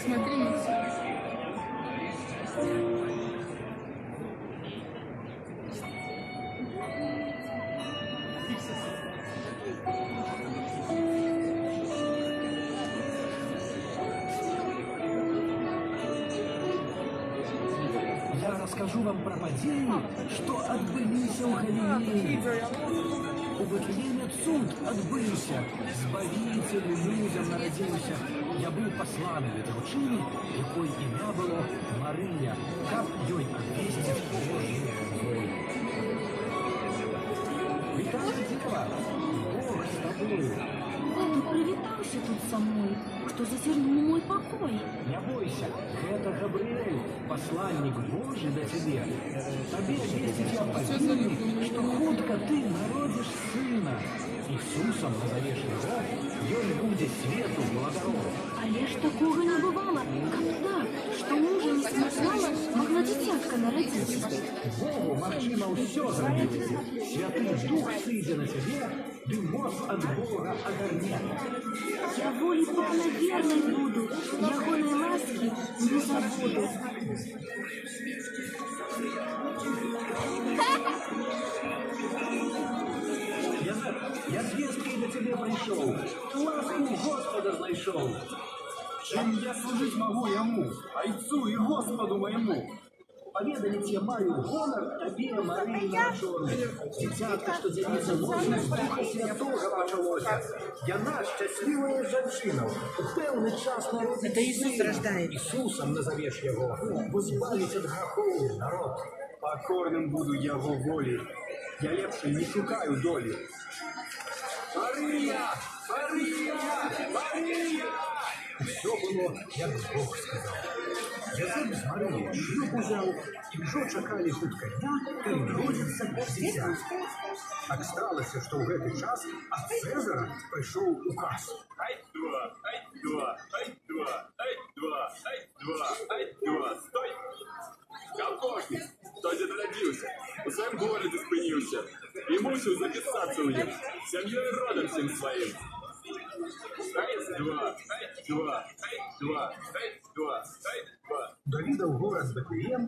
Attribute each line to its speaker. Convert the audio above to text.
Speaker 1: Смотри.
Speaker 2: Я расскажу вам про падение, что отбылися у Галилеи. У Вифлееме цуд отбылся, Збавитель людям народился. Я был посланы в девчине, якой імя было Мария, как ёй обвестить Божью волю. Витаю, дева, Бог с тобою.
Speaker 3: Ты привітався тут со мной, кто зазирнул мой покой.
Speaker 2: Не бойся, это Габриэль, посланник Божий до тебе. Тебе вестить я повинен, что хутко ты народишь сына. Иисусом назовешь его, ёй будет свету благородного.
Speaker 3: Але ж такого не бывало. Как так, что мужа не смогла, могла дитятка народиться.
Speaker 2: Богу магчыма ўсё зрабіць. Святый Дух сыдзе на тебе, ды моц от Бога агарне.
Speaker 3: Я волі Пана верной буду, ягоной ласки не забуду.
Speaker 2: Я звездкой до тебе пришел, ласку Господа знайшов.
Speaker 4: Чем я служить могу ему, Отцу и Господу моему?
Speaker 2: Поведать я маю гонор тебе, Марии нароженной. Дитятка, что делиться можно, с Духа Святого почалося. Яна щасливая женщина. Певний час народить.
Speaker 5: Это Иисус рождает.
Speaker 2: Иисусом назовешь его. Возбавить от грехов народ.
Speaker 4: Покорным буду я во воле. Я лепшей не шукаю доли. Мария! Мария! Мария!
Speaker 2: Все было, як Бог сказал. Язык з Марії шлюб узяв, і вже чекали хутка дня, коли народиться дитя. Так сталося, що в гэты час ад Цезара прийшов указ.
Speaker 4: Ай, два, ай, два, ай, два, ай, два, ай, два, ай, два, стой! Колхозник, хто дід родився, у своєму городі спинився, і мусив записатися у ньому, сім'єю родом всім своїм. Ай, два, ай, два, ай, два, ай, два, ай, два.
Speaker 2: Довідав город Вифлеєм,